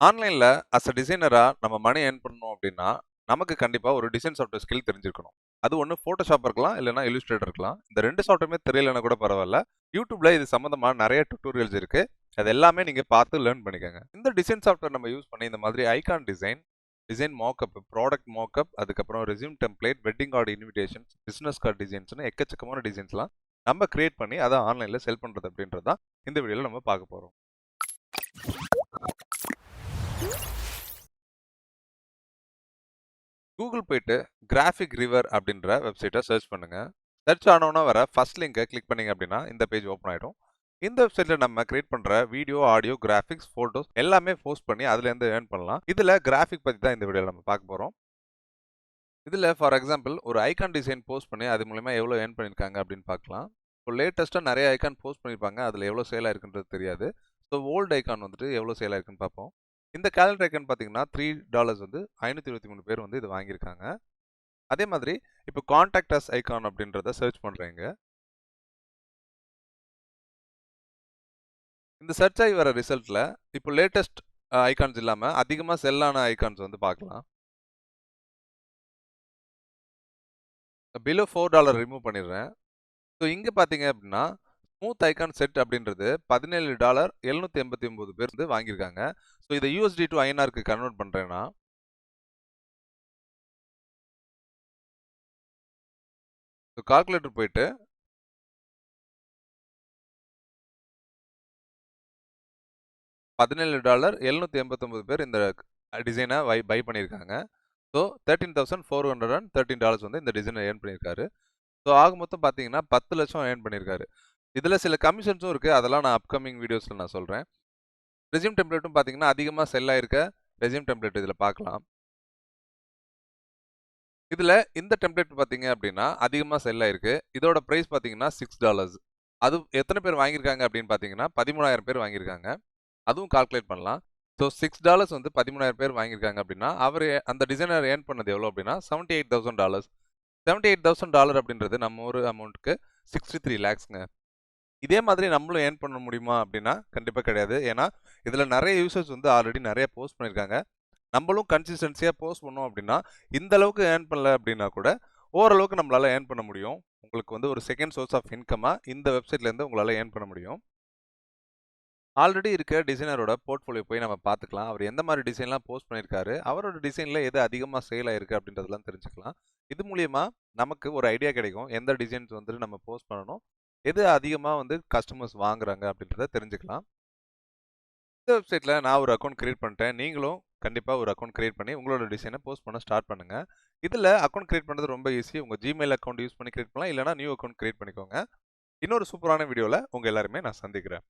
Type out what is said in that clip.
ஆன்லைன்ல as a டிசைனரா நம்ம money earn பண்ணணும் அப்படின்னா, நமக்கு கண்டிப்பா ஒரு டிசைன் சாஃப்ட்வேர் ஸ்கில் தெரிஞ்சிருக்கணும். அது ஒண்ணு Photoshop இருக்கலாம், இல்லன்னா Illustrator இருக்கலாம். இந்த 2 சாஃப்ட்வேருமே தெரியலன்னா கூட பரவால்ல. YouTubeல இது சம்மந்தமா நெறைய டியூட்டோரியல்ஸ் இருக்கு. அது எல்லாமே நீங்க பார்த்து லேர்ன் பண்ணிக்கங்க. இந்த டிசைன் சாஃப்ட்வேர் நம்ம யூஸ் பண்ணி இந்த மாதிரி icon design, design markup, product markup, அதுக்கப்புறம் resume template, wedding card invitations, business card டிசைன்ஸ்னு எக்கச்சக்கமான டிசைன்ஸ்லாம் நம்ம கிரியேட் பண்ணி அத ஆன்லைன்ல செல் பண்றது அப்படின்றது தான் இந்த வீடியோல நம்ம பார்க்க போறோம். கூகுள் போயிட்டு கிராஃபிக்ரிவர் அப்படின்ற வெப்சைட்டை சர்ச் பண்ணுங்க. சர்ச் ஆனோன்னா வர ஃபர்ஸ்ட் லிங்கை கிளிக் பண்ணீங்க அப்படின்னா இந்த பேஜ் ஓப்பன் ஆயிடும். இந்த வெப்சைட்ல நம்ம கிரியேட் பண்ற வீடியோ, ஆடியோ, கிராஃபிக்ஸ், போட்டோஸ் எல்லாமே போஸ்ட் பண்ணி அதுல இருந்து ஏர்ன் பண்ணலாம். இதுல கிராஃபிக் பத்தி தான் இந்த வீடியோல நம்ம பார்க்க போறோம். இதுல ஃபார் எக்ஸாம்பிள் ஒரு ஐகான் டிசைன் போஸ்ட் பண்ணி அது மூலமா எவ்வளவு ஏர்ன் பண்ணிருக்காங்க அப்படின்னு பார்க்கலாம். இப்போ லேட்டஸ்டா நிறைய ஐகான் போஸ்ட் பண்ணிருப்பாங்க. அதுல எவ்வளவு சேல் ஆயிருக்குன்றது தெரியாது. ஸோ ஓல்டு ஐகான் வந்துட்டு எவ்வளவு சேல் ஆயிருக்குன்னு பார்ப்போம். இந்த கேலண்டர் ஐகான் பார்த்தீங்கன்னா $3 வந்து 523 பேர் வந்து இது வாங்கியிருக்காங்க. அதே மாதிரி இப்போ கான்டாக்ட் அஸ் ஐகான் அப்படின்றத சர்ச் பண்றேங்க. இந்த சர்ச் ஆகி வர ரிசல்ட்ல இப்போ லேட்டஸ்ட் ஐகான்ஸ் இல்லாம அதிகமா செல் ஆன ஐகான்ஸ் வந்து பார்க்கலாம். பிலோ $4 ரிமூவ் பண்ணிடுறேன். ஸோ இங்க பாத்தீங்க அப்படின்னா ஸ்மூத் ஐகான் செட் அப்படின்றது $17 789 பேர் வந்து வாங்கியிருக்காங்க. ஸோ இதை USD டு INRக்கு கன்வெர்ட் பண்றேன்னா கால்குலேட்டர் போயிட்டு $17 789 பேர் இந்த டிசைனை பை பண்ணியிருக்காங்க. ஸோ $13,413 வந்து இந்த டிசைனை ஏர்ன் பண்ணியிருக்காரு. ஸோ ஆக மொத்தம் பார்த்தீங்கன்னா 10 லட்சம் ஏர்ன் பண்ணியிருக்காரு. இதில் சில கமிஷன்ஸும் இருக்கு. அதெல்லாம் நான் அப்கமிங் வீடியோஸில் நான் சொல்கிறேன். ரெஸ்யூம் டெம்ப்ளேட்டும் பார்த்தீங்கன்னா அதிகமாக செல் ஆயிருக்க ரெஸ்யூம் டெம்ப்ளேட் இதில் பார்க்கலாம். இதில் இந்த டெம்ப்ளேட் பார்த்தீங்க அப்படின்னா அதிகமாக செல் ஆயிருக்கு. இதோட ப்ரைஸ் பார்த்தீங்கன்னா $6. அது எத்தனை பேர் வாங்கியிருக்காங்க அப்படின்னு பார்த்தீங்கன்னா 13,000 பேர் வாங்கியிருக்காங்க. அதுவும் கால்குலேட் பண்ணலாம். ஸோ $6 வந்து 13,000 பேர் வாங்கியிருக்காங்க அப்படின்னா அவர் அந்த டிசைனர் ஏர்ன் பண்ணது எவ்வளோ அப்படின்னா $78,000. $78,000 அப்படின்றது நம்ம ஒரு அமௌண்ட்டுக்கு 63 லேக்ஸ்ங்க. இதே மாதிரி நம்மளும் ஏர்ன் பண்ண முடியுமா அப்படின்னா கண்டிப்பாக கிடையாது. ஏன்னா இதில் நிறைய யூசர்ஸ் வந்து ஆல்ரெடி நிறைய போஸ்ட் பண்ணியிருக்காங்க. நம்மளும் கன்சிஸ்டன்சியாக போஸ்ட் பண்ணோம் அப்படின்னா இந்த அளவுக்கு ஏர்ன் பண்ணல அப்படின்னா கூட ஓரளவுக்கு நம்மளால ஏர்ன் பண்ண முடியும். உங்களுக்கு வந்து ஒரு செகண்ட் சோர்ஸ் ஆஃப் இன்கமாக இந்த வெப்சைட்லேருந்து உங்களால் ஏர்ன் பண்ண முடியும். ஆல்ரெடி இருக்க டிசைனரோட போர்ட்ஃபோலியோ போய் நம்ம பார்த்துக்கலாம். அவர் எந்த மாதிரி டிசைன்லாம் போஸ்ட் பண்ணியிருக்காரு, அவரோட டிசைன்ல எது அதிகமாக சேல் ஆயிருக்கு அப்படின்றதெல்லாம் தெரிஞ்சுக்கலாம். இது மூலியமா நமக்கு ஒரு ஐடியா கிடைக்கும். எந்த டிசைன்ஸ் வந்துட்டு நம்ம போஸ்ட் பண்ணணும், எது அதிகமாக வந்து கஸ்டமர்ஸ் வாங்குறாங்க அப்படின்றத தெரிஞ்சுக்கலாம். இந்த வெப்சைட்ல நான் ஒரு அக்கௌண்ட் கிரியேட் பண்ணிட்டேன். நீங்களும் கண்டிப்பா ஒரு அக்கௌண்ட் கிரியேட் பண்ணி உங்களோட டிசைனை போஸ்ட் பண்ண ஸ்டார்ட் பண்ணுங்க. இதுல அக்கௌண்ட் கிரியேட் பண்றது ரொம்ப ஈஸி. உங்க Gmail அக்கௌண்ட் யூஸ் பண்ணி கிரியேட் பண்ணலாம். இல்லைனா நியூ அக்கௌண்ட் கிரியேட் பண்ணிக்கோங்க. இன்னொரு சூப்பரான வீடியோல உங்க எல்லாருமே நான் சந்திக்கிறேன்.